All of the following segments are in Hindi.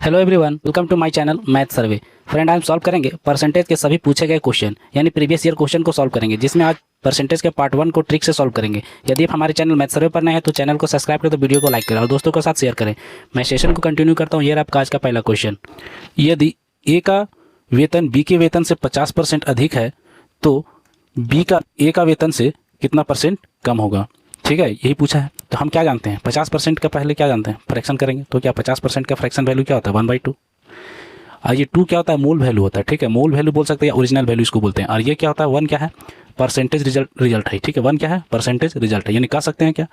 Hello everyone, welcome to my channel math survey. Friend, हम सॉल्व करेंगे परसेंटेज के सभी पूछे गए क्वेश्चन यानी प्रीवियस ईयर क्वेश्चन को सॉल्व करेंगे, जिसमें आज परसेंटेज के पार्ट 1 को ट्रिक से सॉल्व करेंगे। यदि आप हमारे चैनल मैथ सर्वे पर नए हैं तो चैनल को सब्सक्राइब करें, तो वीडियो को लाइक करें और दोस्तों के साथ शेयर करें। मैं सेशन को कंटिन्यू करता हूँ। ये रहा आपका आज का पहला क्वेश्चन। यदि ए का वेतन बी के वेतन से 50% अधिक है तो बी का ए का वेतन से कितना परसेंट कम होगा। ठीक है, यही पूछा है। तो हम क्या जानते हैं, 50% का पहले क्या जानते हैं, फ्रैक्शन करेंगे। तो क्या 50% का फ्रैक्शन वैल्यू क्या होता है, 1/2। और ये 2 क्या होता है, मूल वैल्यू होता है। ठीक है, मूल वैल्यू बोल सकते हैं, ओरिजिनल वैल्यू इसको बोलते हैं। और ये क्या होता है, 1 क्या है, परसेंटेज रिजल्ट है। ठीक है, 1 क्या है, परसेंटेज रिजल्ट है। यानी कह सकते हैं क्या,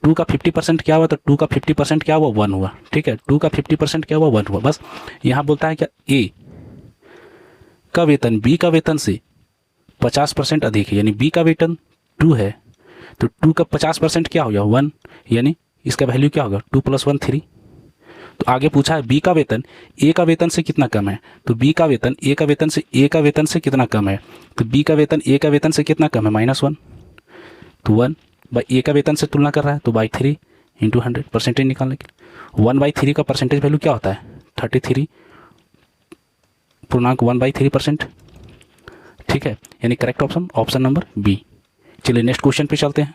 2 का 50% क्या हुआ, तो 2 का 50% क्या हुआ, 1 हुआ। ठीक है, 2 का 50% क्या हुआ, 1 हुआ। बस यहाँ बोलता है क्या, ए का वेतन बी का वेतन से 50% अधिक है, यानी बी का वेतन 2 है तो 2 का 50% क्या हो गया, 1। यानी इसका वैल्यू क्या होगा, 2 + 1 3। तो आगे पूछा है बी का वेतन ए का वेतन से कितना कम है। तो बी का वेतन ए का वेतन से कितना कम है। तो बी का वेतन ए का वेतन से कितना कम है, -1। तो 1 बाई ए का वेतन से तुलना कर रहा है, तो /3 × 100 परसेंटेज निकालने के लिए 1/3 का परसेंटेज वैल्यू क्या होता है, 33.1/3%। ठीक है, यानी करेक्ट ऑप्शन नंबर बी। चलिए नेक्स्ट क्वेश्चन पे चलते हैं।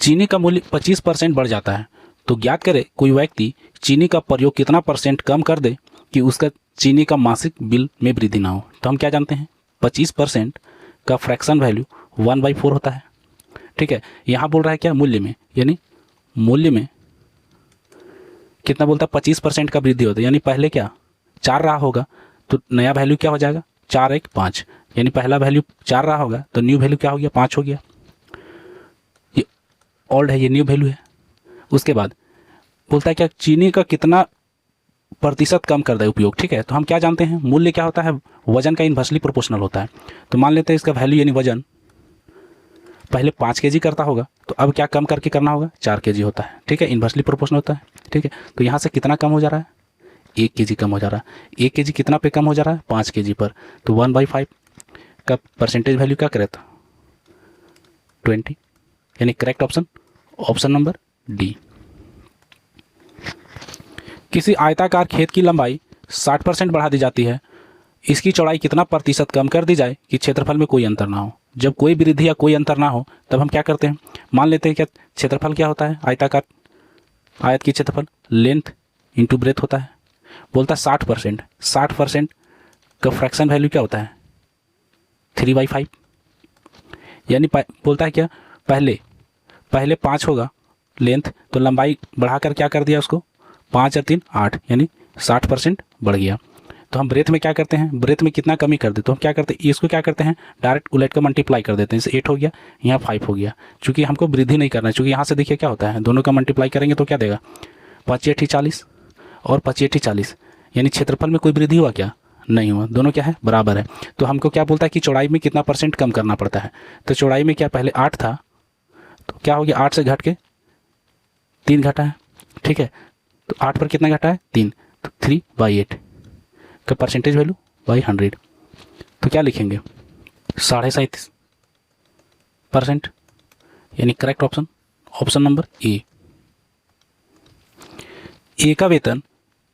चीनी का मूल्य 25% बढ़ जाता है तो ज्ञात करें कोई व्यक्ति चीनी का प्रयोग कितना % कम कर दे कि उसका चीनी का मासिक बिल में वृद्धि ना हो। तो हम क्या जानते हैं, 25% का फ्रैक्शन वैल्यू 1/4 होता है। ठीक है, यहाँ बोल रहा है क्या, मूल्य में, यानी मूल्य में कितना बोलता है, 25% का वृद्धि होता है। यानी पहले क्या 4 रहा होगा तो नया वैल्यू क्या हो जाएगा, 4 × 1 = 5। यानी पहला वैल्यू 4 रहा होगा तो न्यू वैल्यू क्या हो गया, 5 हो गया। ये ओल्ड है, ये न्यू वैल्यू है। उसके बाद बोलता है क्या, चीनी का कितना प्रतिशत कम कर दे उपयोग। ठीक है, तो हम क्या जानते हैं, मूल्य क्या होता है, वजन का इन्वर्सली प्रोपोर्शनल होता है। तो मान लेते हैं इसका वैल्यू यानी वजन पहले 5 kg करता होगा तो अब क्या कम करके करना होगा, 4 kg होता है। ठीक है, इन्वर्सली प्रोपोर्शनल होता है। ठीक है, तो यहाँ से कितना कम हो जा रहा है, 1 kg कम हो जा रहा है। 1 kg कितना पे कम हो जा रहा है, 5 kg पर। तो 1/5 का परसेंटेज वैल्यू क्या करे था, 20। यानी करेक्ट ऑप्शन नंबर डी। किसी आयताकार खेत की लंबाई 60% बढ़ा दी जाती है, इसकी चौड़ाई कितना प्रतिशत कम कर दी जाए कि क्षेत्रफल में कोई अंतर ना हो। जब कोई वृद्धि या कोई अंतर ना हो तब हम क्या करते हैं, मान लेते हैं क्या क्षेत्रफल क्या होता है, आयताकार आयत की क्षेत्रफल लेंथ इंटू ब्रेथ होता है। बोलता है 60% का फ्रैक्शन वैल्यू क्या होता है, 3/5। यानी बोलता है क्या, पहले 5 होगा लेंथ, तो लंबाई बढ़ाकर क्या कर दिया उसको, 5 और 3 8, यानी 60% बढ़ गया। तो हम ब्रेथ में क्या करते हैं, ब्रेथ में कितना कमी कर दे, तो हम क्या करते हैं, इसको क्या करते हैं, डायरेक्ट उलट कर मल्टीप्लाई कर देते हैं। जैसे 8 हो गया, यहाँ 5 हो गया। चूंकि हमको वृद्धि नहीं करना है, चूंकि यहाँ से देखिए क्या होता है, दोनों का मल्टीप्लाई करेंगे तो क्या देगा, 5×8 = 40 और 5×8 = 40। यानी क्षेत्रफल में कोई वृद्धि हुआ क्या, नहीं हुआ, दोनों क्या है, बराबर है। तो हमको क्या बोलता है कि चौड़ाई में कितना % कम करना पड़ता है। तो चौड़ाई में क्या पहले 8 था तो क्या हो गया, 8 से घट के 3 घटा है। ठीक है, तो 8 पर कितना घटा है, 3, तो 3/8 का परसेंटेज वैल्यू 100। तो क्या लिखेंगे, 37.5%। यानी करेक्ट ऑप्शन नंबर ए। ए का वेतन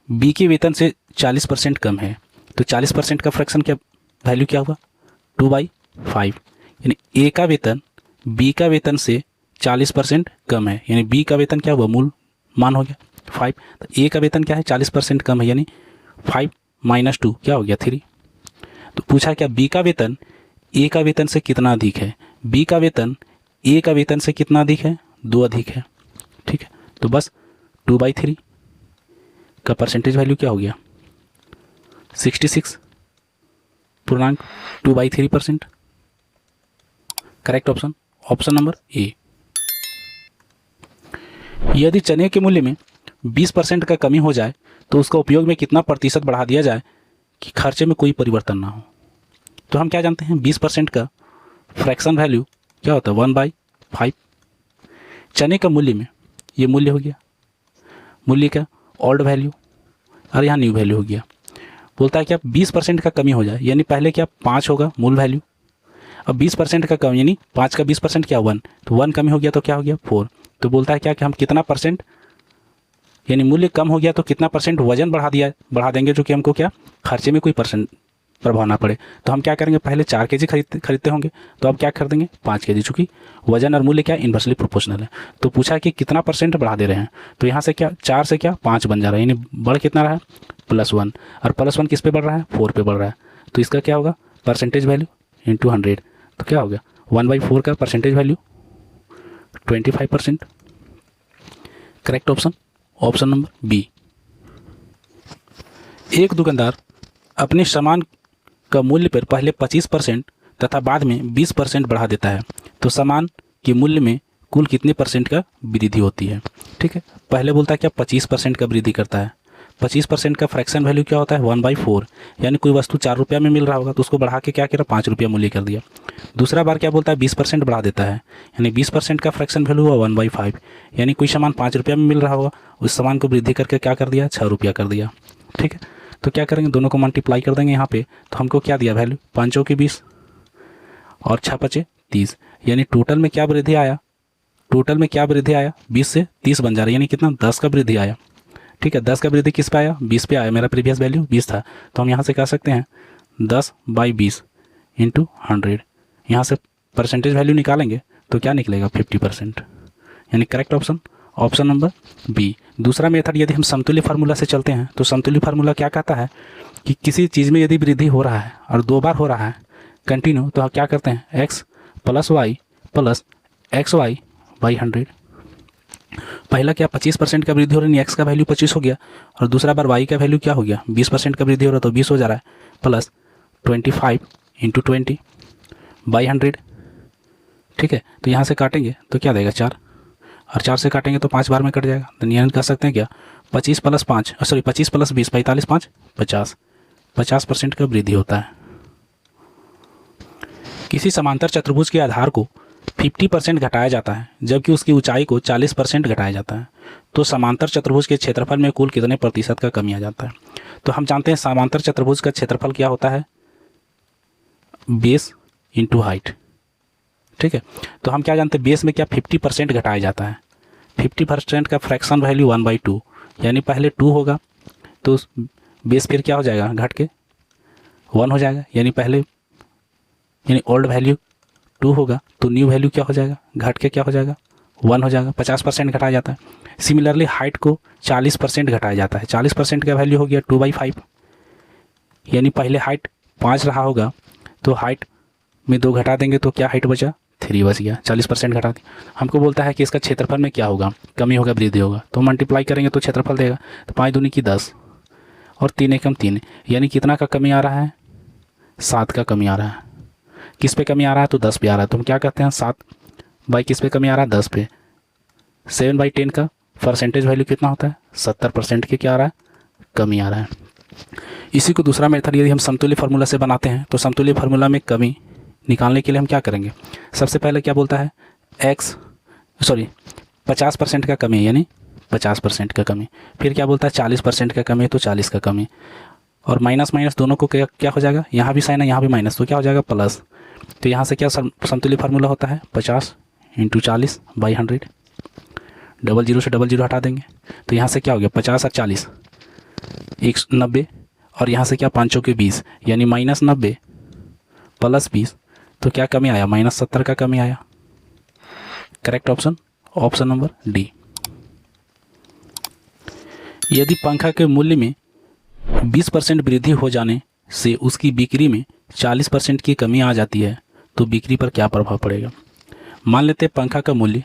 बी के वेतन से 40% कम है तो 40% का फ्रैक्शन क्या वैल्यू क्या हुआ, 2/5। यानी ए का वेतन बी का वेतन से 40% कम है, यानी बी का वेतन क्या हुआ, मूल मान हो गया 5। तो ए का वेतन क्या है, 40% कम है, यानी 5 - 2 क्या हो गया, 3। तो पूछा क्या, बी का वेतन ए का वेतन से कितना अधिक है। बी का वेतन ए का वेतन से कितना अधिक है, 2 अधिक है। ठीक है, तो बस 2/3 का परसेंटेज वैल्यू क्या हो गया, 66.2/3%। Correct option number A. यदि चने के मूल्य में 20% का कमी हो जाए तो उसका उपयोग में कितना प्रतिशत बढ़ा दिया जाए कि खर्चे में कोई परिवर्तन ना हो। तो हम क्या जानते हैं, 20% का फ्रैक्शन वैल्यू क्या होता है, 1/5। चने का मूल्य में ये मूल्य हो गया, मूल्य का ओल्ड वैल्यू और यहाँ न्यू वैल्यू हो गया। बोलता है क्या 20% का कमी हो जाए, यानी पहले क्या 5 होगा मूल वैल्यू, अब 20% का कम, यानी 5 का 20% क्या 1, तो 1 कमी हो गया तो क्या हो गया 4। तो बोलता है क्या कि हम कितना % यानी मूल्य कम हो गया तो कितना परसेंट वजन बढ़ा देंगे, जो कि हमको क्या खर्चे में कोई परसेंट प्रभाव ना पड़े। तो हम क्या करेंगे, पहले 4 केजी खरीदते होंगे तो अब क्या खरीदेंगे 5 केजी, चूँकि वजन और मूल्य क्या इन्वर्सली प्रोपोर्शनल है। तो पूछा है कि कितना परसेंट बढ़ा दे रहे हैं, तो यहाँ से क्या 4 से क्या 5 बन जा रहा है, यानी बढ़ कितना रहा है +1, और +1 किस पे बढ़ रहा है 4 पे बढ़ रहा है। तो इसका क्या होगा परसेंटेज वैल्यू इंटू 100, तो क्या हो गया 1/4 का percentage value 25%। Correct option number B. एक दुकानदार अपने सामान का मूल्य पर पहले 25% तथा बाद में 20% बढ़ा देता है, तो सामान के मूल्य में कुल कितने परसेंट का वृद्धि होती है। ठीक है, पहले बोलता है क्या 25% का वृद्धि करता है। 25% का फ्रैक्शन वैल्यू क्या होता है 1/4, यानी कोई वस्तु 4 रुपया में मिल रहा होगा तो उसको बढ़ा के क्या करा 5 रुपया मूल्य कर दिया। दूसरा बार क्या बोलता है 20% बढ़ा देता है, यानी 20% का फ्रैक्शन वैल्यू हुआ 1/5, यानी कोई सामान 5 रुपया में मिल रहा होगा उस सामान को वृद्धि करके क्या कर दिया 6 रुपया कर दिया। ठीक है, तो क्या करेंगे दोनों को मल्टीप्लाई कर देंगे यहाँ पे, तो हमको क्या दिया वैल्यू 5 चौके 20 और 6 पचे 30, यानी टोटल में क्या वृद्धि आया 20 से 30 बन जा रहा है, यानी कितना 10 का वृद्धि आया। ठीक है, 10 का वृद्धि किस पे आया 20 पे आया, मेरा प्रीवियस वैल्यू 20 था, तो हम यहाँ से कह सकते हैं 10/20 इंटू 100। यहाँ से परसेंटेज वैल्यू निकालेंगे तो क्या निकलेगा 50%, यानी करेक्ट ऑप्शन नंबर बी। दूसरा मेथड यदि हम समतुल्य फार्मूला से चलते हैं तो समतुल्य फार्मूला क्या कहता है कि किसी चीज़ में यदि वृद्धि हो रहा है और 2 बार हो रहा है कंटिन्यू, तो हम क्या करते हैं x + y + xy/100। पहला क्या 25% का वृद्धि हो रही है, x का वैल्यू 25 हो गया, और दूसरा बार y का वैल्यू क्या हो गया 20% का वृद्धि हो रहा है तो 20 हो जा रहा है, प्लस 25 × 20/100। ठीक है, तो यहाँ से काटेंगे तो क्या देगा 4, और 4 से काटेंगे तो 5 बार में कट जाएगा, तो यानी कह सकते हैं क्या 25 + 20 45 5 50% का वृद्धि होता है। किसी समांतर चतुर्भुज के आधार को 50% घटाया जाता है जबकि उसकी ऊंचाई को 40% घटाया जाता है, तो समांतर चतुर्भुज के क्षेत्रफल में कुल कितने प्रतिशत का कमी आ जाता है। तो हम जानते हैं समांतर चतुर्भुज का क्षेत्रफल क्या होता है बेस इंटू हाइट। ठीक है, तो हम क्या जानते हैं बेस में क्या 50% घटाया जाता है, 50% का फ्रैक्शन वैल्यू 1/2, यानी पहले 2 होगा तो बेस फिर क्या हो जाएगा घट के 1 हो जाएगा, यानी ओल्ड वैल्यू 2 होगा तो न्यू वैल्यू क्या हो जाएगा घट के क्या हो जाएगा 1 हो जाएगा, 50% घटाया जाता है। सिमिलरली हाइट को 40% घटाया जाता है, 40% का वैल्यू हो गया 2/5, यानी पहले हाइट 5 रहा होगा तो हाइट में 2 घटा देंगे तो क्या हाइट बचा 3 बच गया, 40% घटा दी। हमको बोलता है कि इसका क्षेत्रफल में क्या होगा कमी होगा वृद्धि होगा, तो मल्टीप्लाई करेंगे तो क्षेत्रफल देगा, तो 5 दूनी की 10 और 3 एकम 3, यानी कितना का कमी आ रहा है 7 का कमी आ रहा है। किस पे कमी आ रहा है तो 10 पे आ रहा है, तो हम क्या कहते हैं 7 बाई किस पे कमी आ रहा है 10 पे, 7/10 का परसेंटेज वैल्यू कितना होता है 70% के क्या आ रहा है कमी आ रहा है। इसी को दूसरा मेथड यदि हम समतुल्य फार्मूला से बनाते हैं तो समतुल्य फार्मूला में कमी निकालने के लिए हम क्या करेंगे, सबसे पहले क्या बोलता है 50% का कमी, यानी 50% का कमी, फिर क्या बोलता है 40% का कमी तो 40 का कमी, और माइनस माइनस दोनों को क्या हो जाएगा यहाँ भी साइन है यहाँ भी माइनस तो क्या हो जाएगा प्लस। तो यहाँ से क्या समतुल्य फार्मूला होता है 50 × 40/100, 00 से 00 हटा देंगे तो यहाँ से क्या हो गया 50 और 40 190, और यहाँ से क्या 5 चौके 20, यानी -90 + 20, तो क्या कमी आया -70 का कमी आया। Correct option number D. यदि पंखा के मूल्य में 20% वृद्धि हो जाने से उसकी बिक्री में 40% की कमी आ जाती है तो बिक्री पर क्या प्रभाव पड़ेगा। मान लेते हैं पंखा का मूल्य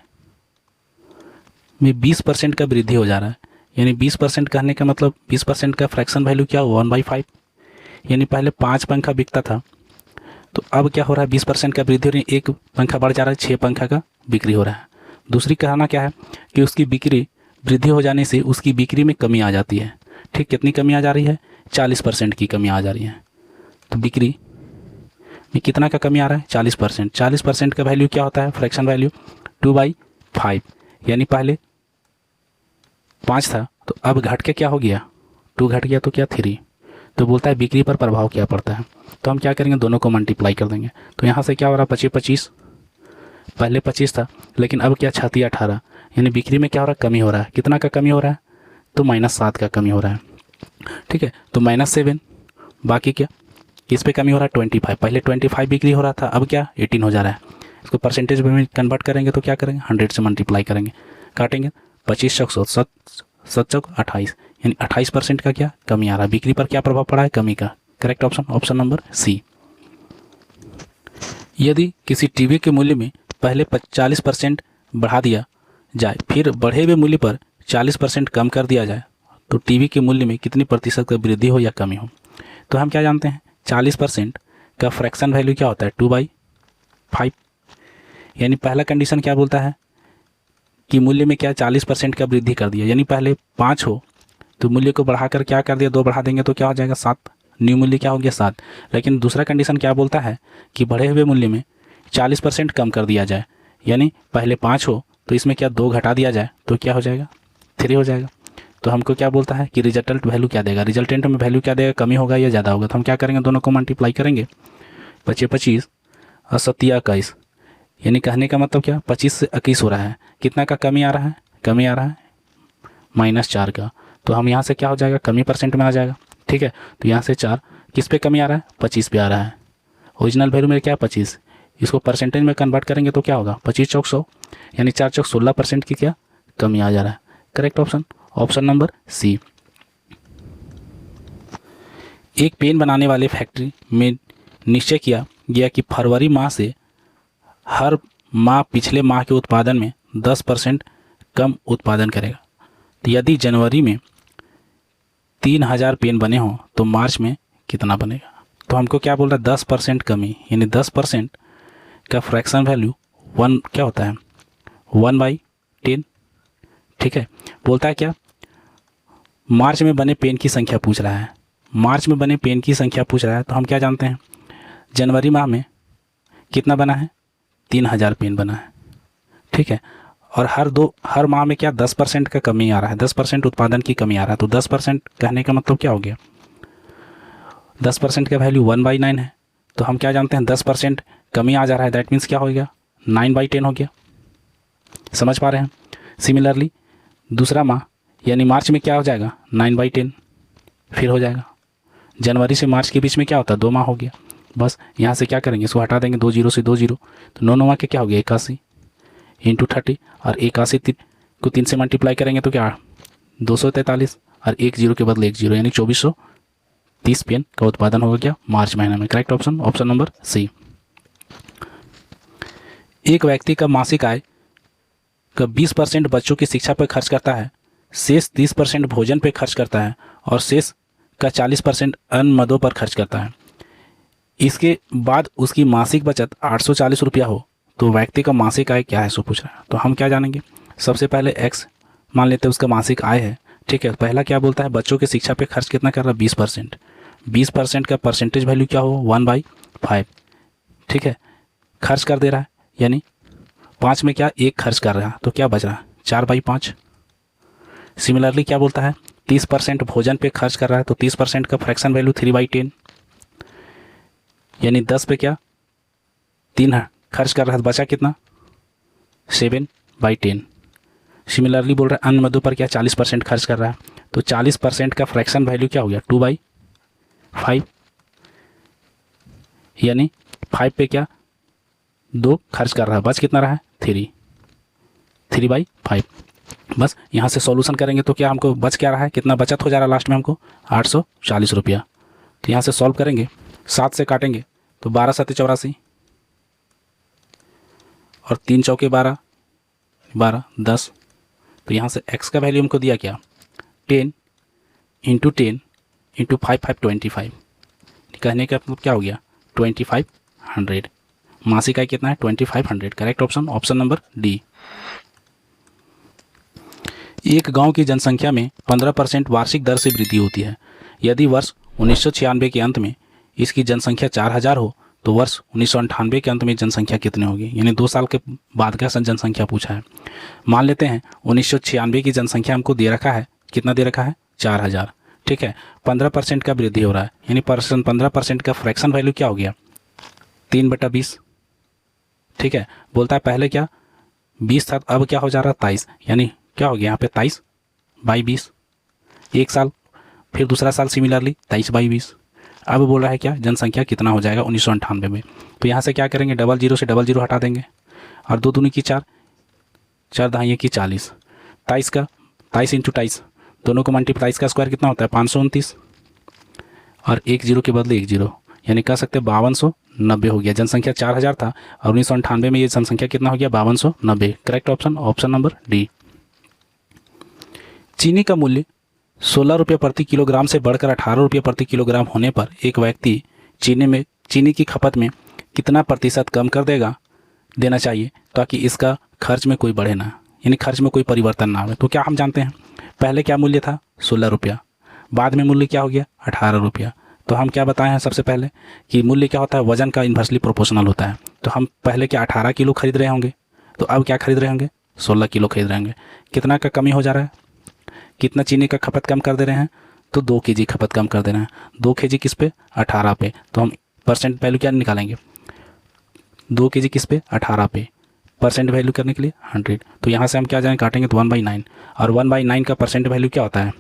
में 20% का वृद्धि हो जा रहा है, यानी 20% कहने का मतलब 20% का फ्रैक्शन वैल्यू क्या हुआ 1/5, यानी पहले 5 पंखा बिकता था तो अब क्या हो रहा है 20% का वृद्धि हो रही है, एक पंखा बढ़ जा रहा है 6 पंखा का बिक्री हो रहा है। दूसरी कहना क्या है कि उसकी बिक्री वृद्धि हो जाने से उसकी बिक्री में कमी आ जाती है। ठीक, कितनी कमी आ जा रही है 40% की कमी आ जा रही है, तो बिक्री में कितना का कमी आ रहा है 40%। 40% का वैल्यू क्या होता है फ्रैक्शन वैल्यू 2/5, यानी पहले 5 था तो अब घट के क्या हो गया 2 घट गया तो क्या 3, तो बोलता है बिक्री पर प्रभाव क्या पड़ता है। तो हम क्या करेंगे दोनों को मल्टीप्लाई कर देंगे, तो यहाँ से क्या हो रहा है 25 पहले 25 था लेकिन अब क्या 36 18, यानी बिक्री में क्या हो रहा है कमी हो रहा है, कितना का कमी हो रहा है तो -7 का कमी हो रहा है। ठीक है, तो -7, बाकी क्या इस पे कमी हो रहा है 25। पहले 25 बिक्री हो रहा था, अब क्या 18 हो जा रहा है। इसको परसेंटेज में कन्वर्ट करेंगे तो क्या करेंगे 100 से मल्टीप्लाई करेंगे, काटेंगे 25 चौक 7 7 चौक 28, यानी 28% का क्या कमी आ रहा है। बिक्री पर क्या प्रभाव पड़ा है कमी का। Correct option option number C. यदि किसी टीवी के मूल्य में पहले 40% बढ़ा दिया जाए फिर बढ़े हुए मूल्य पर 40% कम कर दिया जाए तो टीवी के मूल्य में कितनी प्रतिशत का वृद्धि हो या कमी हो। तो हम क्या जानते हैं 40% का फ्रैक्शन वैल्यू क्या होता है 2/5, यानी पहला कंडीशन क्या बोलता है कि मूल्य में क्या 40% का वृद्धि कर दिया, यानी पहले 5 हो तो मूल्य को बढ़ाकर क्या कर दिया 2 बढ़ा देंगे तो क्या हो जाएगा 7, न्यू मूल्य क्या हो गया 7। लेकिन दूसरा कंडीशन क्या बोलता है कि बढ़े हुए मूल्य में 40% कम कर दिया जाए, यानी पहले 5 हो तो इसमें क्या 2 घटा दिया जाए तो क्या हो जाएगा 3 हो जाएगा। तो हमको क्या बोलता है कि रिजल्टेंट वैल्यू क्या देगा, रिजल्टेंट में वैल्यू क्या देगा कमी होगा या ज़्यादा होगा। तो हम क्या करेंगे दोनों को मल्टीप्लाई करेंगे, 25 और 7 21, यानी कहने का मतलब क्या 25 से 21 हो रहा है, कितना का कमी आ रहा है, कमी आ रहा है -4 का। तो हम यहाँ से क्या हो जाएगा कमी परसेंट में आ जाएगा। ठीक है, तो यहाँ से 4 किस पे कमी आ रहा है 25 पे आ रहा है, ओरिजिनल वैल्यू में क्या है 25, इसको परसेंटेज में कन्वर्ट करेंगे तो क्या होगा 25 चौक 100, यानी 4 चौक 16% की क्या कमी आ जा रहा है। Correct option option number C. एक पेन बनाने वाले फैक्ट्री में निश्चय किया गया कि फरवरी माह से हर माह पिछले माह के उत्पादन में 10% कम उत्पादन करेगा। तो यदि जनवरी में 3000 पेन बने हों तो मार्च में कितना बनेगा। तो हमको क्या बोल रहा है 10% कमी, यानी 10% का फ्रैक्शन वैल्यू 1 क्या होता है 1/10। ठीक है, बोलता है क्या मार्च में बने पेन की संख्या पूछ रहा है, मार्च में बने पेन की संख्या पूछ रहा है। तो हम क्या जानते हैं जनवरी माह में कितना बना है 3000 पेन बना है। ठीक है, और हर माह में क्या 10% का कमी आ रहा है, 10% उत्पादन की कमी आ रहा है। तो 10% कहने का मतलब क्या हो गया 10% का वैल्यू 1/9 है। तो हम क्या जानते हैं 10% कमी आ जा रहा है, दैट मीन्स क्या हो गया 9/10 हो गया। समझ पा रहे हैं। सिमिलरली दूसरा माह यानी मार्च में क्या हो जाएगा 9/10 फिर हो जाएगा। जनवरी से मार्च के बीच में क्या होता है 2 माह हो गया। बस यहाँ से क्या करेंगे इसको हटा देंगे 2 जीरो से 2 जीरो, तो 9 9 के क्या हो गया 81 इंटू 30, और 81 को 3 से मल्टीप्लाई करेंगे तो क्या 243, और 1 जीरो के बदले 1 जीरो, यानी 2430 पेन का उत्पादन होगा क्या मार्च महीने में। Correct option option number C. एक व्यक्ति का मासिक आय का 20% बच्चों की शिक्षा पर खर्च करता है, शेष 30% भोजन पर खर्च करता है और शेष का 40% अन्य मदों पर खर्च करता है। इसके बाद उसकी मासिक बचत 840 रुपया हो तो व्यक्ति का मासिक आय क्या है सो पूछ रहा है। तो हम क्या जानेंगे सबसे पहले एक्स मान लेते हैं उसका मासिक आय है। ठीक है, पहला क्या बोलता है बच्चों की शिक्षा पे खर्च कितना कर रहा है 20%, 20% का परसेंटेज वैल्यू क्या हो 1/5। ठीक है, खर्च कर दे रहा है, यानी 5 में क्या 1 खर्च कर रहा है तो क्या बच रहा है 4/5। सिमिलरली क्या बोलता है 30% भोजन पे खर्च कर रहा है तो 30% का फ्रैक्शन वैल्यू 3/10, यानी 10 पे क्या 3 खर्च कर रहा है, बचा कितना 7/10। सिमिलरली बोल रहा है अन्य मदों पर क्या 40% खर्च कर रहा है तो 40% का फ्रैक्शन वैल्यू क्या हो गया 2/5, यानी 5 पे क्या 2 खर्च कर रहा है, बच कितना रहा है 3/5। बस यहाँ से सॉल्यूशन करेंगे तो क्या हमको बच क्या रहा है, कितना बचत हो जा रहा है लास्ट में हमको 840 रुपया। तो यहाँ से सॉल्व करेंगे 7 से काटेंगे तो 12 7 84 और 3 चौके 12 12 10। तो यहाँ से x का वैल्यू हमको दिया क्या 10 इंटू 10 इंटू 5 5 25, कहने का मतलब क्या हो गया 2500। मासिक आय कितना है 2500। Correct option option number D. एक गांव की जनसंख्या में 15% वार्षिक दर से वृद्धि होती है। यदि वर्ष 1996 के अंत में इसकी जनसंख्या 4000 हो तो वर्ष 1998 के अंत में जनसंख्या कितनी होगी, यानी 2 साल के बाद का जनसंख्या पूछा है। मान लेते हैं 1996 की जनसंख्या हमको दे रखा है, कितना दे रखा है 4000। ठीक है, 15% का वृद्धि हो रहा है, यानी 15% का फ्रैक्शन वैल्यू क्या हो गया 3/20। ठीक है, बोलता है पहले क्या 20 था अब क्या हो जा रहा है 23, यानी क्या हो गया यहाँ पे 23/20। एक साल, फिर दूसरा साल सिमिलरली 23/20। अब बोल रहा है क्या, जनसंख्या कितना हो जाएगा 1998 में। तो यहाँ से क्या करेंगे, डबल जीरो से डबल जीरो हटा देंगे और 2 दूनी की 4, 4 दहाइयों की 40, 23 का 23 इंटू 23 दोनों को मल्टीप्लाई, का स्क्वायर कितना होता है 529 और एक जीरो के बदले एक जीरो, यानी कह सकते हैं 5290 हो गया। जनसंख्या 4000 था और 1998 में ये जनसंख्या कितना हो गया 5290। Correct option option number D. चीनी का मूल्य 16 रुपये प्रति किलोग्राम से बढ़कर 18 रुपये प्रति किलोग्राम होने पर एक व्यक्ति चीनी की खपत में कितना प्रतिशत कम कर देना चाहिए ताकि इसका खर्च में कोई बढ़े ना, यानी खर्च में कोई परिवर्तन ना आए। तो क्या हम जानते हैं, पहले क्या मूल्य था 16 रुपया, बाद में मूल्य क्या हो गया 18 रुपया। तो हम क्या बताए हैं सबसे पहले कि मूल्य क्या होता है, वजन का इन्वर्सली प्रोपोर्शनल होता है। तो हम पहले क्या 18 किलो खरीद रहे होंगे, तो अब क्या खरीद रहे होंगे 16 किलो खरीद रहे होंगे। कितना का कमी हो जा रहा है, कितना चीनी का खपत कम कर दे रहे हैं, तो 2 kg खपत कम कर दे रहे हैं। 2 kg किस पे 18 पे, तो हम परसेंट वैल्यू क्या निकालेंगे, 2 kg किस पे 18 पे, परसेंट वैल्यू करने के लिए 100। तो यहाँ से हम क्या जाएंगे काटेंगे तो 1/9 और 1/9 का परसेंट वैल्यू क्या होता है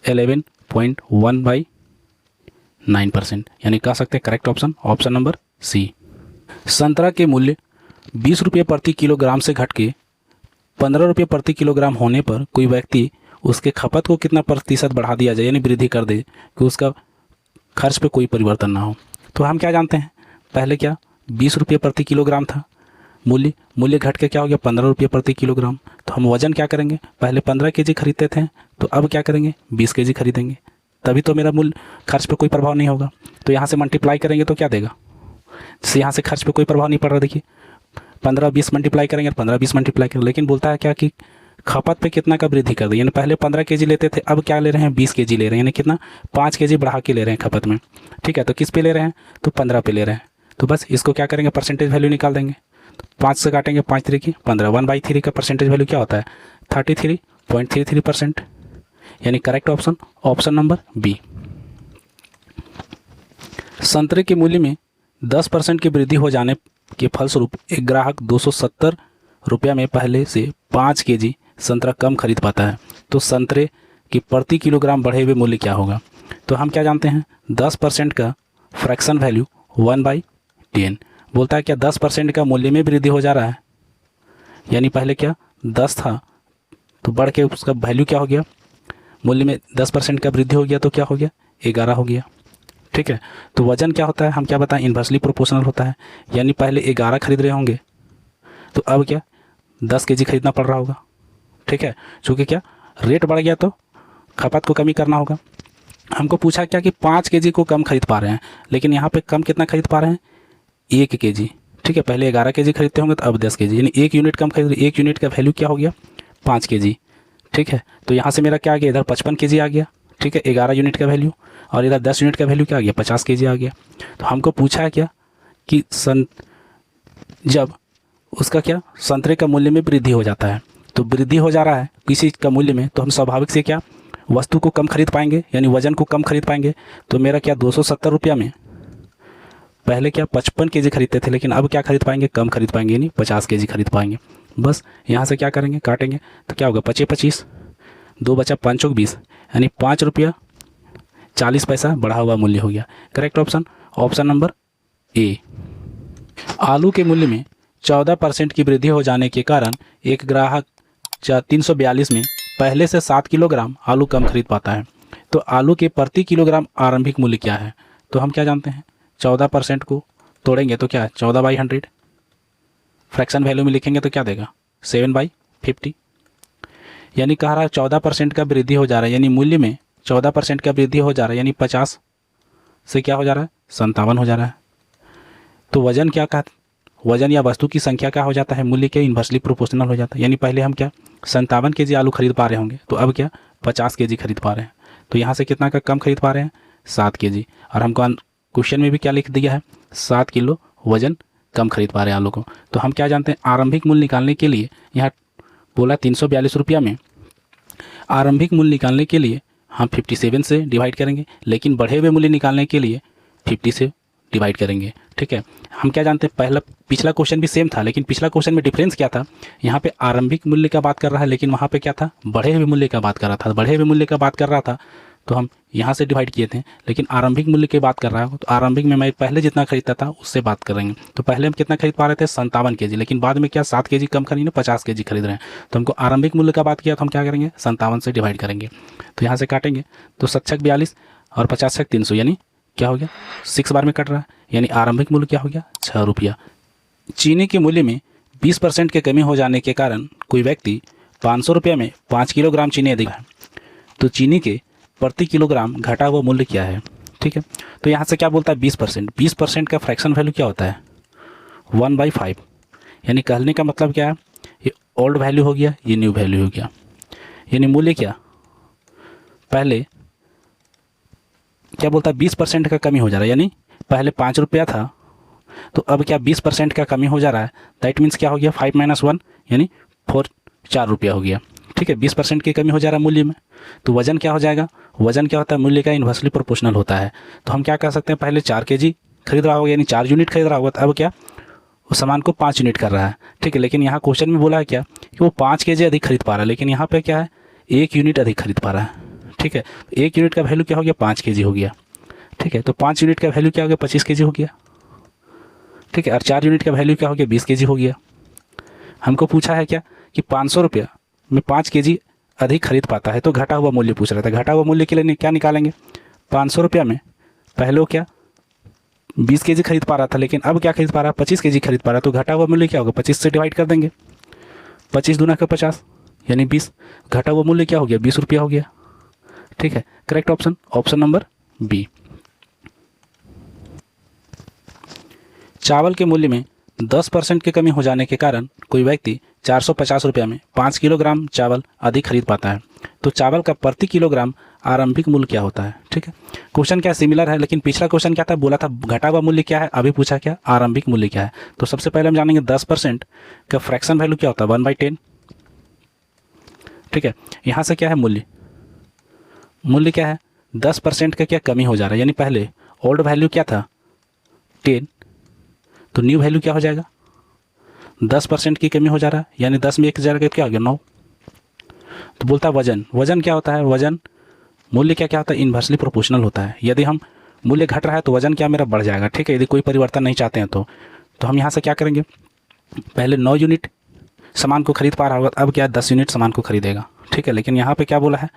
11.1/9%, यानी कह सकते हैं correct option option number C. संतरा के मूल्य 20 रुपये प्रति किलोग्राम से घट के 15 रुपये प्रति किलोग्राम होने पर कोई व्यक्ति उसके खपत को कितना प्रतिशत बढ़ा दिया जाए, यानी वृद्धि कर दे कि उसका खर्च पे कोई परिवर्तन ना हो। तो हम क्या जानते हैं, पहले क्या 20 रुपये प्रति किलोग्राम था मूल्य घट के क्या हो गया 15 रुपये प्रति किलोग्राम। तो हम वजन क्या करेंगे, पहले 15 kg खरीदते थे, तो अब क्या करेंगे 20 kg खरीदेंगे, तभी तो मेरा मूल्य खर्च पे कोई प्रभाव नहीं होगा। तो यहाँ से मल्टीप्लाई करेंगे तो क्या देगा, जैसे यहाँ से खर्च पे कोई प्रभाव नहीं पड़ रहा। देखिए 15-20 मल्टीप्लाई करेंगे, 15-20 मल्टीप्लाई करेंगे, लेकिन बोलता है क्या कि खपत पे कितना का वृद्धि कर दी, यानी पहले 15 kg लेते थे, अब क्या ले रहे हैं 20 kg ले रहे हैं, यानी कितना 5 kg बढ़ा के ले रहे हैं खपत में। ठीक है, तो किस पे ले रहे हैं, तो 15 पे ले रहे हैं। तो बस इसको क्या करेंगे परसेंटेज वैल्यू निकाल देंगे, तो 5 से काटेंगे 5 3 की 15, 1/3 का परसेंटेज वैल्यू क्या होता है 33.33%, यानी correct option option number B. संतरे के मूल्य में 10% की वृद्धि हो जाने के फलस्वरूप एक ग्राहक 270 रुपया में पहले से 5 kg संतरा कम खरीद पाता है। तो संतरे की प्रति किलोग्राम बढ़े हुए मूल्य क्या होगा, तो हम क्या जानते हैं 10% का फ्रैक्शन वैल्यू 1/10। बोलता है क्या 10% का मूल्य में वृद्धि हो जा रहा है, यानी पहले क्या 10 था तो बढ़ के उसका वैल्यू क्या हो गया, मूल्य में 10% का वृद्धि हो गया तो क्या हो गया 11 हो गया। ठीक है, तो वजन क्या होता है हम क्या बताएं इन्वर्सली प्रोपोर्शनल होता है, यानी पहले 11 खरीद रहे होंगे तो अब क्या 10 kg खरीदना पड़ रहा होगा। ठीक है, चूँकि क्या रेट बढ़ गया तो खपत को कमी करना होगा। हमको पूछा क्या कि 5 kg को कम खरीद पा रहे हैं, लेकिन यहाँ पे कम कितना खरीद पा रहे हैं 1 kg। ठीक है, पहले 11 kg खरीदते होंगे तो अब 10 kg, यानी 1 यूनिट कम खरीद, 1 यूनिट का वैल्यू क्या हो गया 5 kg। ठीक है, तो यहाँ से मेरा क्या आ गया इधर 55 kg आ गया। ठीक है, 11 यूनिट का वैल्यू और इधर 10 यूनिट का वैल्यू क्या आ गया 50 kg आ गया। तो हमको पूछा है क्या कि जब उसका क्या संतरे का मूल्य में वृद्धि हो जाता है, तो वृद्धि हो जा रहा है किसी का मूल्य में, तो हम स्वाभाविक से क्या वस्तु को कम खरीद पाएंगे, यानी वजन को कम खरीद पाएंगे। तो मेरा क्या 270 रुपया में पहले क्या 55 kg खरीदते थे, लेकिन अब क्या खरीद पाएंगे कम खरीद पाएंगे, यानी 50 kg खरीद पाएंगे। बस यहाँ से क्या करेंगे काटेंगे तो क्या होगा 25 2 बचा 5 और 20, यानी 5 रुपया 40 पैसा बढ़ा हुआ मूल्य हो गया। Correct option option number A. आलू के मूल्य में 14% की वृद्धि हो जाने के कारण एक ग्राहक 342 में पहले से 7 किलोग्राम आलू कम खरीद पाता है। तो आलू के प्रति किलोग्राम आरंभिक मूल्य क्या है, तो हम क्या जानते हैं 14% को तोड़ेंगे तो क्या है 14/100, फ्रैक्शन वैल्यू में लिखेंगे तो क्या देगा 7/50, यानी कह रहा है 14% का वृद्धि हो जा रहा है, यानी मूल्य में 14% का वृद्धि हो जा रहा है, यानी 50 से क्या हो जा रहा है 57 हो जा रहा है। तो वजन क्या कहा, वजन या वस्तु की संख्या क्या हो जाता है मूल्य के इन्वर्सली प्रोपोर्शनल हो जाता है, यानी पहले हम क्या 57 kg आलू खरीद पा रहे होंगे तो अब क्या 50 kg खरीद पा रहे हैं। तो यहाँ से कितना का कम खरीद पा रहे हैं 7 kg, और हमको क्वेश्चन में भी क्या लिख दिया है 7 किलो वजन कम खरीद पा रहे हैं आलू को। तो हम क्या जानते हैं आरंभिक मूल्य निकालने के लिए, यहाँ बोला 342 रुपया में आरंभिक मूल्य निकालने के लिए हम 57 से डिवाइड करेंगे, लेकिन बढ़े हुए मूल्य निकालने के लिए 50 से डिवाइड करेंगे। ठीक है, हम क्या जानते हैं, पिछला क्वेश्चन भी सेम था, लेकिन पिछला क्वेश्चन में डिफरेंस क्या था, यहाँ पे आरंभिक मूल्य का बात कर रहा है, लेकिन वहाँ पे क्या था, बढ़े हुए मूल्य का बात कर रहा था। बढ़े हुए मूल्य का बात कर रहा था तो हम यहाँ से डिवाइड किए थे, लेकिन आरंभिक मूल्य की बात कर रहा है तो आरंभिक में मैं पहले जितना खरीदता था उससे बात करेंगे। तो पहले हम कितना खरीद पा रहे थे, 57 kg, लेकिन बाद में क्या 7 kg कम खरीदे, 50 kg खरीद रहे हैं। तो हमको आरंभिक मूल्य का बात किया तो हम क्या करेंगे, 57 से डिवाइड करेंगे। तो यहाँ से काटेंगे तो 7 42 और 50 300, यानी क्या हो गया, 6 बार में कट रहा है, यानी आरंभिक मूल्य क्या हो गया, 6 रुपया। चीनी के मूल्य में 20% की कमी हो जाने के कारण कोई व्यक्ति 500 रुपये में 5 किलोग्राम चीनी अधिक है, तो चीनी के प्रति किलोग्राम घटा हुआ मूल्य क्या है। ठीक है, तो यहाँ से क्या बोलता है, 20%। 20% का फ्रैक्शन वैल्यू क्या होता है, 1/5, यानी कहने का मतलब क्या है, ये ओल्ड वैल्यू हो गया, ये न्यू वैल्यू हो गया। यानी मूल्य क्या, पहले क्या बोलता है, 20% का कमी हो जा रहा है, यानी पहले 5 रुपया था तो अब क्या 20% का कमी हो जा रहा है। दैट मीन्स क्या हो गया, 5 - 1 यानी 4 रुपया हो गया। ठीक है, 20% की कमी हो जा रहा है मूल्य में, तो वजन क्या हो जाएगा, वजन क्या होता है, मूल्य का इन्वर्सली प्रोपोर्शनल होता है। तो हम क्या कर सकते हैं, पहले 4 kg खरीद रहा होगा, यानी 4 यूनिट खरीद रहा होगा, तो अब क्या उस सामान को 5 यूनिट कर रहा है। ठीक है, लेकिन यहाँ क्वेश्चन में बोला है क्या कि वो 5 kg अधिक खरीद पा रहा है, लेकिन यहाँ पे क्या है, 1 यूनिट अधिक खरीद पा रहा है। ठीक है, 1 यूनिट का वैल्यू क्या हो गया, 5 kg हो गया। ठीक है, तो 5 यूनिट का वैल्यू क्या हो गया, 25 kg हो गया। ठीक है, और 4 यूनिट का वैल्यू क्या हो गया, 20 kg हो गया। हमको पूछा है क्या कि 500 रुपया में 5 kg अधिक खरीद पाता है, तो घटा हुआ मूल्य पूछ रहा था। घटा हुआ मूल्य के लिए क्या निकालेंगे, 500 रुपया में पहले वो क्या 20 kg खरीद पा रहा था, लेकिन अब क्या खरीद पा रहा है, 25 kg खरीद पा रहा है, तो घटा हुआ मूल्य क्या होगा, 25 से डिवाइड कर देंगे, 25 दूना का 50 यानी 20, घटा हुआ मूल्य क्या हो गया, 20 रुपया हो गया। ठीक है, correct option, option number B. चावल के मूल्य में 10% की कमी हो जाने के कारण कोई व्यक्ति 450 रुपये में 5 किलोग्राम चावल अधिक खरीद पाता है, तो चावल का प्रति किलोग्राम आरंभिक मूल्य क्या होता है। ठीक है, क्वेश्चन क्या सिमिलर है, लेकिन पिछला क्वेश्चन क्या था, बोला था घटा हुआ मूल्य क्या है, अभी पूछा क्या आरंभिक मूल्य क्या है। तो सबसे पहले हम जानेंगे 10% का फ्रैक्शन वैल्यू क्या होता है, 1/10। ठीक है, यहाँ से क्या है मूल्य, मूल्य क्या है, 10% का क्या कमी हो जा रहा है, यानी पहले ओल्ड वैल्यू क्या था 10, तो न्यू वैल्यू क्या हो जाएगा, 10% की कमी हो जा रहा है, यानी 10 में 1 जगह क्या हो गया 9। तो बोलता है वजन, वजन क्या होता है, वजन मूल्य क्या क्या होता है, इन्वर्सली प्रोपोर्शनल होता है। यदि हम मूल्य घट रहा है तो वजन क्या मेरा बढ़ जाएगा। ठीक है, यदि कोई परिवर्तन नहीं चाहते हैं तो हम यहाँ से क्या करेंगे, पहले 9 यूनिट सामान को खरीद पा रहा होगा, अब क्या 10 यूनिट सामान को खरीदेगा। ठीक है, लेकिन यहाँ पे क्या बोला है,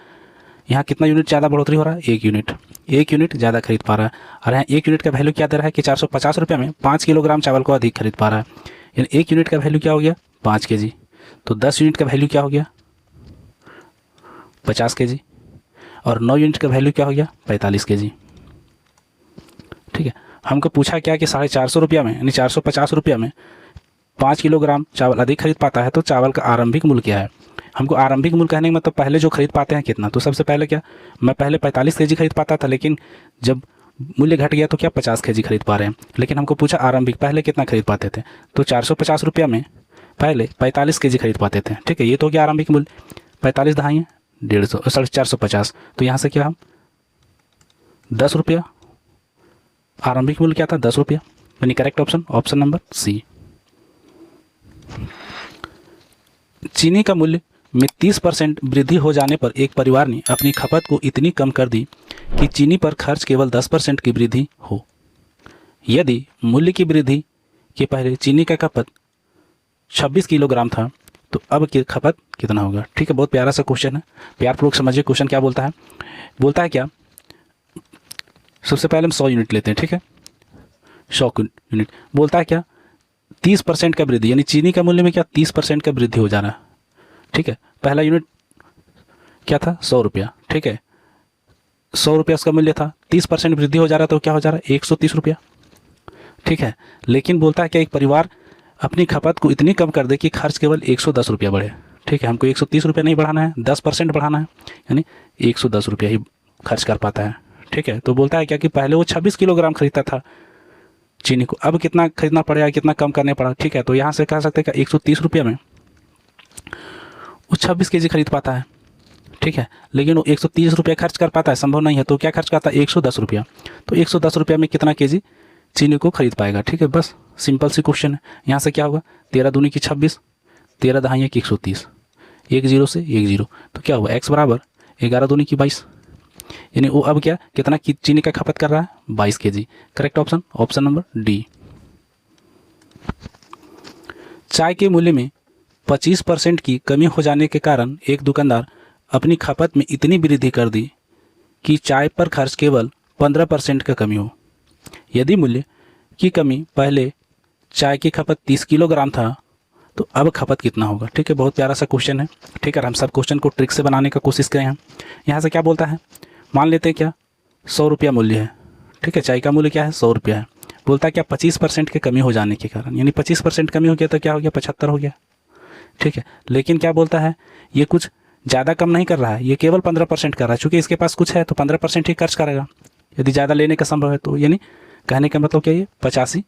यहाँ कितना यूनिट ज़्यादा बढ़ोतरी हो रहा है, 1 यूनिट, 1 यूनिट ज़्यादा खरीद पा रहा है। और यहाँ 1 यूनिट का वैल्यू क्या दे रहा है कि 450 रुपये में 5 किलोग्राम चावल को अधिक खरीद पा रहा है, यानी 1 यूनिट का वैल्यू क्या हो गया 5 kg, तो 10 यूनिट का वैल्यू क्या हो गया 50 kg, और 9 यूनिट का वैल्यू क्या हो गया 45 kg। ठीक है, हमको पूछा क्या कि 450 रुपया में यानी 450 रुपया में 5 किलोग्राम चावल अधिक खरीद पाता है, तो चावल का आरंभिक मूल्य क्या है। हमको आरंभिक मूल्य कहने का मतलब पहले जो खरीद पाते हैं कितना, तो सबसे पहले क्या मैं पहले 45 kg खरीद पाता था, लेकिन जब मूल्य घट गया तो क्या 50 kg खरीद पा रहे हैं। लेकिन हमको पूछा आरंभिक पहले कितना खरीद पाते थे, तो 450 रुपया में पहले 45 kg खरीद पाते थे। ठीक है, ये तो हो गया आरंभिक मूल्य, 45 दहाई 150 450, तो यहाँ से क्या हम 10 रुपया, आरंभिक मूल्य क्या था 10 रुपया, यानी correct option option number C. चीनी का मूल्य में 30% वृद्धि हो जाने पर एक परिवार ने अपनी खपत को इतनी कम कर दी कि चीनी पर खर्च केवल 10% की वृद्धि हो। यदि मूल्य की वृद्धि के पहले चीनी का खपत 26 किलोग्राम था, तो अब की खपत कितना होगा। ठीक है, बहुत प्यारा सा क्वेश्चन है, प्यारपूर्वक समझिए क्वेश्चन क्या बोलता है। बोलता है क्या, सबसे पहले हम 100 यूनिट लेते हैं। ठीक है, 100 यूनिट बोलता है क्या 30% का वृद्धि, यानी चीनी का मूल्य में क्या 30% का वृद्धि हो जा रहा है। ठीक है, पहला यूनिट क्या था 100 रुपया। ठीक है, 100 रुपया उसका मूल्य था, 30% वृद्धि हो जा रहा है, तो क्या हो जा रहा है 130 रुपया। ठीक है, लेकिन बोलता है कि एक परिवार अपनी खपत को इतनी कम कर दे कि खर्च केवल 110 रुपया बढ़े। ठीक है, हमको 130 रुपया नहीं बढ़ाना है, 10% बढ़ाना है, यानी 110 रुपया ही खर्च कर पाता है। ठीक है, तो बोलता है क्या कि पहले वो 26 किलोग्राम खरीदता था चीनी को, अब कितना खरीदना पड़ेगा, कितना कम करने पड़ा। ठीक है, तो यहाँ से कह सकते हैं कि 130 रुपया में वो 26 kg खरीद पाता है। ठीक है, लेकिन वो 130 रुपया खर्च कर पाता है, संभव नहीं है, तो क्या खर्च करता है 110 रुपया। तो 110 रुपया में कितना केजी चीनी को खरीद पाएगा। ठीक है, बस सिंपल सी क्वेश्चन है। यहाँ से क्या होगा, 13 दूनी की 26, 13 दहाइयाँ की 130, 1 0 से 1 0, तो क्या हुआ x बराबर 11 दूनी की 22, यानी वो अब क्या कितना चीनी का खपत कर रहा है, 22 kg। Correct option option number D. चाय के मूल्य में 25% की कमी हो जाने के कारण एक दुकानदार अपनी खपत में इतनी वृद्धि कर दी कि चाय पर खर्च केवल 15% का कमी हो। यदि मूल्य की कमी पहले चाय की खपत 30 किलोग्राम था तो अब खपत कितना होगा। ठीक है, बहुत प्यारा सा क्वेश्चन है। ठीक है, हम सब क्वेश्चन को ट्रिक से बनाने का कोशिश करें हैं। यहाँ से क्या बोलता है, मान लेते हैं क्या 100 रुपया मूल्य है। ठीक है, चाय का मूल्य क्या है, 100 रुपया है। बोलता है क्या 25% की कमी हो जाने के कारण, यानी 25% कमी हो गया तो क्या हो गया, 75 हो गया। ठीक है, लेकिन क्या बोलता है, ये कुछ ज़्यादा कम नहीं कर रहा है, ये केवल 15% कर रहा है। चूँकि इसके पास कुछ है तो 15% ही खर्च करेगा, यदि ज़्यादा लेने का संभव है तो। यानी कहने का मतलब क्या, ये 85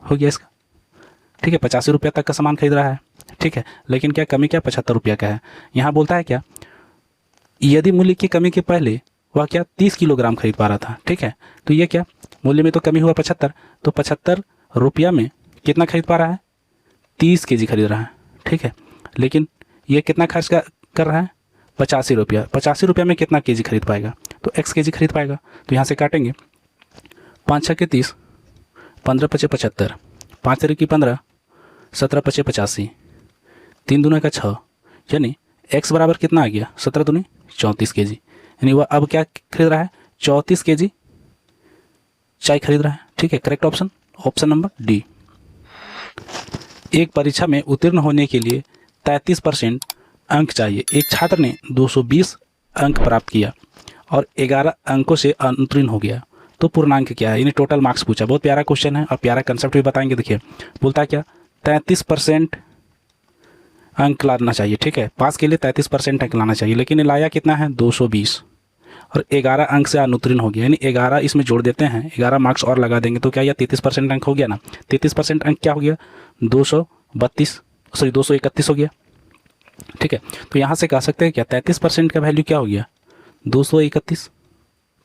हो गया इसका। ठीक है, 85 रुपया तक का सामान खरीद रहा है। ठीक है, लेकिन क्या कमी क्या 75 रुपया का है। यहाँ बोलता है क्या, यदि मूल्य की कमी के पहले वह क्या 30 किलोग्राम खरीद पा रहा था। ठीक है, तो ये क्या मूल्य में तो कमी हुआ 75, तो 75 रुपया में कितना खरीद पा रहा है, 30 kg खरीद रहा है। ठीक है, लेकिन ये कितना खर्च कर रहा है, 85 रुपया। 85 रुपया में कितना kg खरीद पाएगा, तो x kg खरीद पाएगा। तो यहाँ से काटेंगे, 5 6 के 30, 15 5 75, 5 3 की 15, 17 5 85, 3 दूना का 6, यानी x बराबर कितना आ गया, 17 दूनी 34 kg। यानी वह अब क्या खरीद रहा है, 34 kg चाय खरीद रहा है। ठीक है, correct option option number D. एक परीक्षा में उत्तीर्ण होने के लिए 33% अंक चाहिए। एक छात्र ने 220 अंक प्राप्त किया और 11 अंकों से अनुत्तीर्ण हो गया, तो पूर्णांक क्या है, यानी टोटल मार्क्स पूछा। बहुत प्यारा क्वेश्चन है और प्यारा कंसेप्ट भी बताएंगे। देखिए बोलता है क्या 33% अंक लाना चाहिए। ठीक है, पास के लिए 33% अंक लाना चाहिए, लेकिन लाया कितना है 220 और 11 अंक से अनुत्तीर्ण हो गया, यानी 11 इसमें जोड़ देते हैं, 11 मार्क्स और लगा देंगे तो क्या यह 33% अंक हो गया ना। 33% अंक क्या हो गया, 231 हो गया। ठीक है, तो यहाँ से कह सकते हैं क्या 33% का वैल्यू क्या हो गया, 231।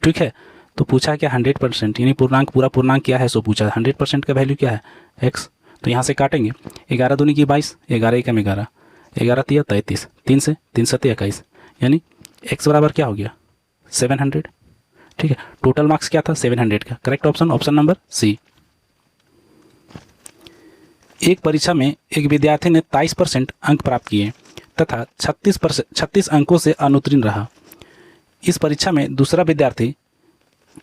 ठीक है, तो पूछा क्या 100%, यानी पूर्णांक पूरा पूर्णांक क्या है सो पूछा। 100% का वैल्यू क्या है, x। तो यहाँ से काटेंगे, 11 दूनी की 22, 11 एकम 11, 11 तिया 33, 3 से 3 सत्या 21, यानी x बराबर क्या हो गया 700। ठीक है, टोटल मार्क्स क्या था 700 का। Correct option option number C. एक परीक्षा में एक विद्यार्थी ने 23% अंक प्राप्त किए तथा 36 अंकों से अनुत्तीर्ण रहा। इस परीक्षा में दूसरा विद्यार्थी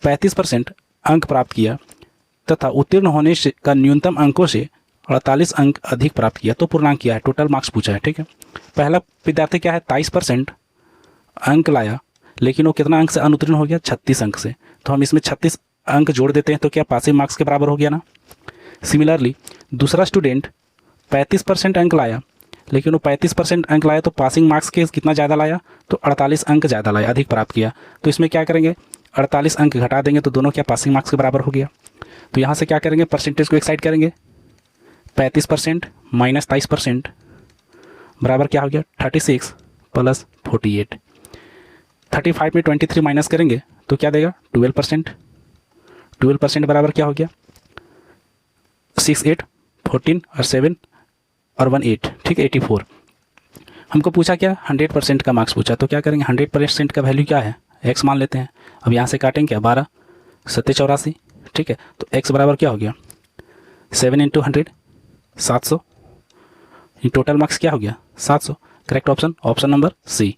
35% अंक प्राप्त किया तथा उत्तीर्ण होने से का न्यूनतम अंकों से 48 अंक अधिक प्राप्त किया, तो पूर्णांक क्या है, टोटल मार्क्स पूछा है। ठीक है, पहला विद्यार्थी क्या है 23% अंक लाया, लेकिन वो कितना अंक से अनुत्तीर्ण हो गया, 36 अंक से। तो हम इसमें 36 अंक जोड़ देते हैं तो क्या पासिंग मार्क्स के बराबर हो गया ना। सिमिलरली दूसरा स्टूडेंट 35% अंक लाया, लेकिन वो 35% अंक लाया तो पासिंग मार्क्स के कितना ज़्यादा लाया, तो 48 अंक ज़्यादा लाया, अधिक प्राप्त किया। तो इसमें क्या करेंगे 48 अंक घटा देंगे तो दोनों क्या पासिंग मार्क्स के बराबर हो गया। तो यहाँ से क्या करेंगे, परसेंटेज को एक साइड करेंगे, 35% माइनस 23% बराबर क्या हो गया 36 प्लस 48। 35 में 23 माइनस करेंगे तो क्या देगा 12%। 12% बराबर क्या हो गया 6 8 14 और 7 और 1 8। ठीक है, 84। हमको पूछा क्या 100% का मार्क्स पूछा, तो क्या करेंगे 100% का वैल्यू क्या है, x मान लेते हैं। अब यहाँ से काटेंगे क्या 12 7 84। ठीक है, तो x बराबर क्या हो गया 7 × 100 700। टोटल मार्क्स क्या हो गया 700। Correct option option number C.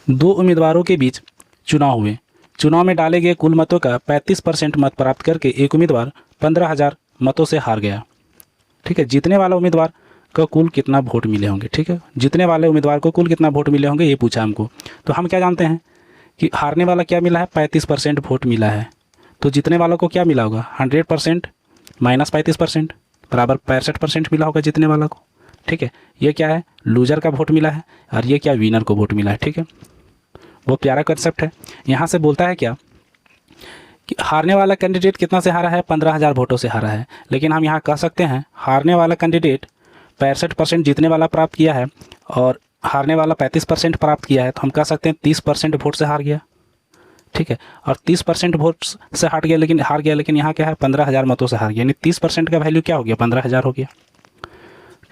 दो उम्मीदवारों के बीच चुनाव हुए। चुनाव में डाले गए कुल मतों का 35% मत प्राप्त करके एक उम्मीदवार 15,000 मतों से हार गया। ठीक है, जीतने वाला उम्मीदवार को कुल कितना वोट मिले होंगे। ठीक है, जीतने वाले उम्मीदवार को कुल कितना वोट मिले होंगे ये पूछा हमको। तो हम क्या जानते हैं कि हारने वाला क्या मिला है 35% वोट मिला है, तो जीतने वालों को क्या मिला होगा 100% माइनस 35% बराबर 65% मिला होगा जीतने वाला को। ठीक है, ये क्या है लूजर का वोट मिला है और ये क्या विनर को वोट मिला है। ठीक है, बहुत प्यारा कंसेप्ट है। यहाँ से बोलता है क्या कि हारने वाला कैंडिडेट कितना से हारा है 15,000 वोटों से हारा है, लेकिन हम यहाँ कह सकते हैं हारने वाला कैंडिडेट 65% जीतने वाला प्राप्त किया है और हारने वाला 35% प्राप्त किया है, तो हम कह सकते हैं 30% वोट से हार गया। ठीक है। और 30% वोट से हट गया, लेकिन हार गया, लेकिन यहाँ क्या है 15,000 मतों से हार गया, यानी 30% का वैल्यू क्या हो गया 15,000 हो गया।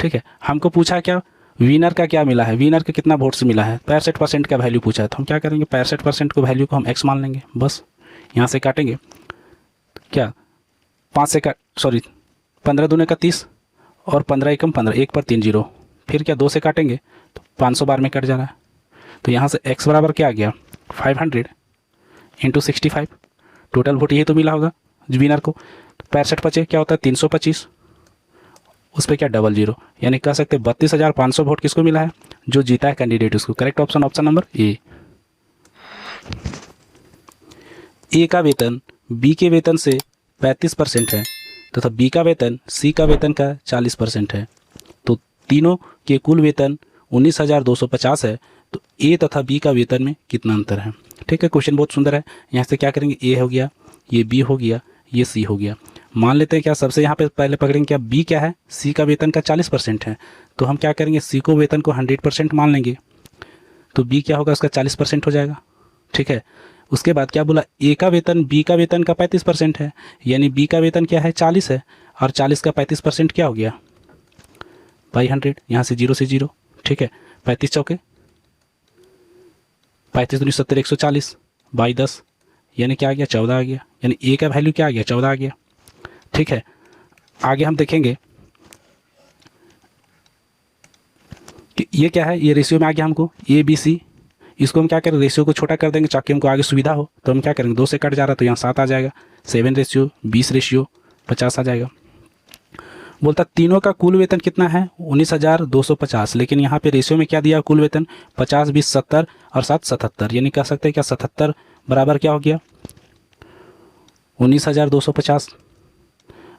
ठीक है, हमको पूछा क्या विनर का क्या मिला है, विनर का कितना वोट से मिला है, 65% का वैल्यू पूछा है। तो हम क्या करेंगे 65% को वैल्यू को हम x मान लेंगे, बस यहाँ से काटेंगे क्या 5 से 15 दूने का 30 और 15 एकम 15, 1 पर 3 जीरो, फिर क्या 2 से काटेंगे तो 500 बार में कट जा रहा है। तो यहाँ से x बराबर क्या आ गया 500 इंटू 65, टोटल वोट यही तो मिला होगा विनर को। 65 बचे क्या होता है 325, उस पर क्या डबल जीरो, यानी कह सकते 32,500 वोट किसको मिला है, जो जीता है कैंडिडेट उसको। Correct option option number A का वेतन बी के वेतन से 35% है तथा बी का वेतन सी का वेतन का 40% है। तो तीनों के कुल वेतन 19,250 है। तो ए तथा बी का वेतन में कितना अंतर है। ठीक है, क्वेश्चन बहुत सुंदर है। यहाँ से क्या करेंगे, ए हो गया, ये बी हो गया, ये सी हो गया। मान लेते हैं क्या सबसे यहाँ पे पहले पकड़ेंगे क्या बी क्या है, सी का वेतन का 40% है। तो हम क्या करेंगे सी को वेतन को 100% मान लेंगे, तो बी क्या होगा उसका 40% हो जाएगा। ठीक है, उसके बाद क्या बोला ए का वेतन बी का वेतन का 35% है, यानी बी का वेतन क्या है 40 है, और 40 का 35% क्या हो गया बाई 100, यहाँ से 0 से 0। ठीक है, 35 चौके 35 दूनी 70, 140 बाई 10, यानी क्या आ गया 14 आ गया, यानी ए का वैल्यू क्या आ गया 14 आ गया। ठीक है, आगे हम देखेंगे कि ये क्या है, ये रेशियो में आ गया हमको ए बी सी, इसको हम क्या करें रेशियो को छोटा कर देंगे ताकि हमको आगे सुविधा हो। तो हम क्या करेंगे 2 से कट जा रहा है तो यहाँ 7 आ जाएगा, 7 रेशियो 20 रेशियो 50 आ जाएगा। बोलता तीनों का कुल वेतन कितना है 19,250, लेकिन यहाँ पे रेशियो में क्या दिया कुल वेतन 50 20 70 और 7 77, यानी कह सकते हैं क्या 77 बराबर क्या हो गया 19,250।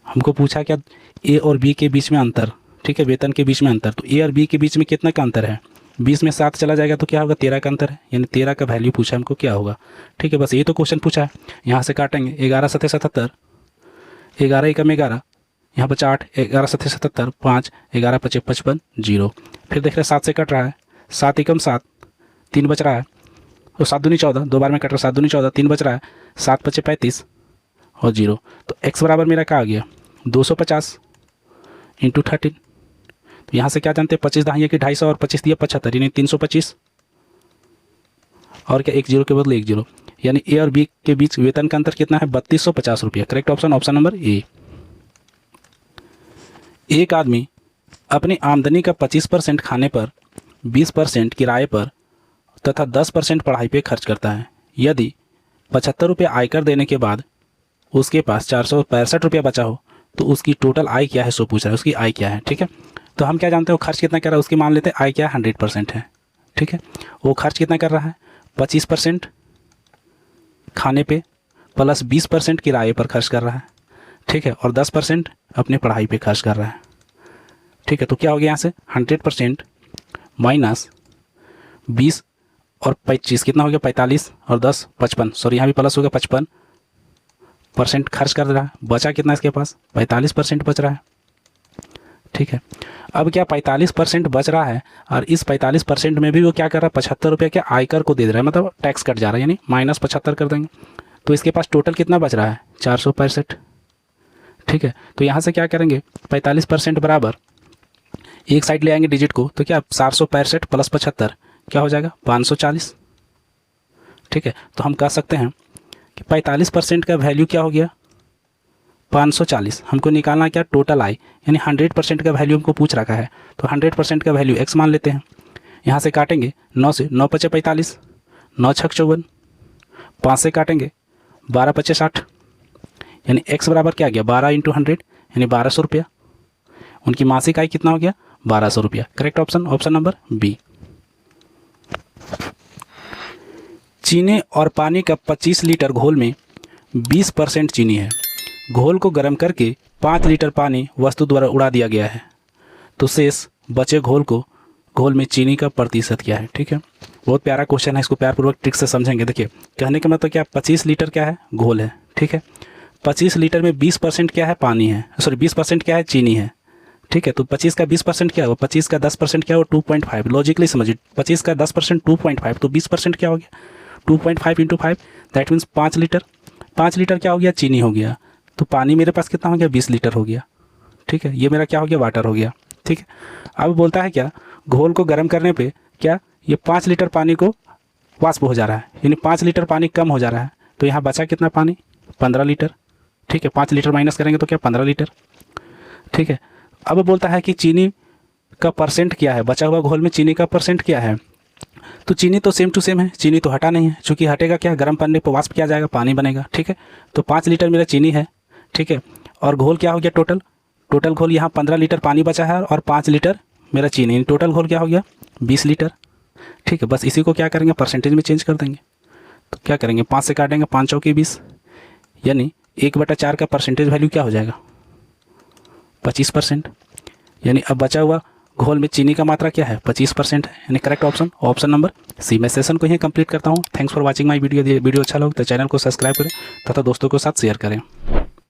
हमको पूछा क्या ए और बी के बीच में अंतर, ठीक है वेतन के बीच में अंतर, तो ए और बी के बीच में कितना का अंतर है 20 में 7 चला जाएगा तो क्या होगा 13 का अंतर है, यानी 13 का वैल्यू पूछा हमको क्या होगा। ठीक है, बस ये तो क्वेश्चन पूछा है। यहाँ से काटेंगे 11 7 77, 11 एकम 11, यहाँ बचा 8, 11 7 77, 5, 11 5 55 0। फिर देख रहे 7 से कट रहा है, 7 एकम 7, 3 बच रहा है, तो 7 दूनी 14, 2 बार में कट रहा है 7 दूनी 14, 3 बच रहा है, 7 5 35 और 0। तो x बराबर मेरा क्या आ गया 250 इंटू 13। तो यहाँ से क्या जानते हैं 25 दहाइए कि 250 और 25 दिया 75, यानी 325 और क्या 1 0 के बदले 1 0, यानी ए और बी के बीच वेतन का अंतर कितना है 3250 रुपया। Correct option option number A. एक आदमी अपनी आमदनी का 25% खाने पर, 20% किराए पर तथा 10% पढ़ाई पे खर्च करता है। यदि 75 रुपये आयकर देने के बाद उसके पास 465 रुपया बचा हो तो उसकी टोटल आय क्या है, सो पूछ रहा है उसकी आय क्या है। ठीक है, तो हम क्या जानते हैं वो खर्च कितना कर रहा है, उसकी मान लेते हैं आय क्या 100% है। ठीक है, वो खर्च कितना कर रहा है 25% खाने पे प्लस 20% किराए पर खर्च कर रहा है। ठीक है, और 10% अपने पढ़ाई पे खर्च कर रहा है। ठीक है, तो क्या हो गया यहाँ से 100% माइनस 20 और 25 कितना हो गया 45 और 10 55, सॉरी यहाँ भी प्लस हो गया 55% खर्च कर रहा है, बचा कितना इसके पास 45% बच रहा है। ठीक है, अब क्या 45% बच रहा है और इस 45% में भी वो क्या कर रहा है 75 रुपये के आयकर को दे रहा है, मतलब टैक्स कट जा रहा है, यानी माइनस 75 कर देंगे तो इसके पास टोटल कितना बच रहा है 465। ठीक है, तो यहाँ से क्या करेंगे 45% बराबर एक साइड ले आएंगे डिजिट को, तो क्या 465 प्लस 75 क्या हो जाएगा 540। ठीक है, तो हम कह सकते हैं कि 45% का वैल्यू क्या हो गया 540। हमको निकालना क्या टोटल आय, यानी 100% का वैल्यू हमको पूछ रखा है, तो 100% का वैल्यू x मान लेते हैं। यहाँ से काटेंगे 9 से, 9 5 45, 9 6 54, 5 से काटेंगे 12 5 60, यानी x बराबर क्या आ गया 12 इंटू 100 यानी 1200 रुपया। उनकी मासिक आय कितना हो गया 1200 रुपया। Correct option option number B. चीनी और पानी का 25 लीटर घोल में 20% चीनी है। घोल को गर्म करके 5 लीटर पानी वस्तु द्वारा उड़ा दिया गया है, तो शेष बचे घोल में चीनी का प्रतिशत क्या है। ठीक है, बहुत प्यारा क्वेश्चन है, इसको प्यारपूर्वक ट्रिक से समझेंगे। देखिए कहने का मतलब क्या 25 लीटर क्या है घोल है। ठीक है, 25 लीटर में 20% क्या है पानी है, सॉरी 20% क्या है चीनी है। ठीक है, तो 25 का 20% क्या हुआ 25 का 10% क्या हुआ 2.5। लॉजिकली समझिए 25 का 10% 2.5, तो 20% क्या हो गया 2.5 into 5 that means 5 litre. 5 litre क्या हो गया, चीनी हो गया। तो पानी मेरे पास कितना हो गया, 20 लीटर हो गया। ठीक है, ये मेरा क्या हो गया, वाटर हो गया। ठीक है, अब बोलता है क्या, घोल को गर्म करने पे क्या ये 5 लीटर पानी को वाष्प हो जा रहा है, यानी 5 लीटर पानी कम हो जा रहा है। तो यहाँ बचा कितना पानी, 15 लीटर। ठीक है, 5 लीटर माइनस करेंगे तो क्या, 15 लीटर। ठीक है, अब बोलता है कि चीनी का परसेंट क्या है, बचा हुआ घोल में चीनी का परसेंट क्या है। तो चीनी तो सेम टू सेम है, चीनी तो हटा नहीं है, चूंकि हटेगा क्या, गर्म पानी पर वाष्प किया जाएगा, पानी बनेगा। ठीक है, तो 5 लीटर मेरा चीनी है। ठीक है, और घोल क्या हो गया, टोटल घोल यहाँ 15 लीटर पानी बचा है और 5 लीटर मेरा चीनी, टोटल घोल क्या हो गया, 20 लीटर। ठीक है, बस इसी को क्या करेंगे, परसेंटेज में चेंज कर देंगे। तो क्या करेंगे, 5 से काटेंगे, 5 चौके 20, यानी 1/4 का परसेंटेज वैल्यू क्या हो जाएगा, 25%। यानी अब बचा हुआ घोल में चीनी का मात्रा क्या है, 25% है, यानी करेक्ट ऑप्शन नंबर सी। मैं सेशन को यहीं कंप्लीट करता हूँ। Thanks for watching my video. Video अच्छा लगे तो चैनल को सब्सक्राइब करें तथा दोस्तों के साथ शेयर करें।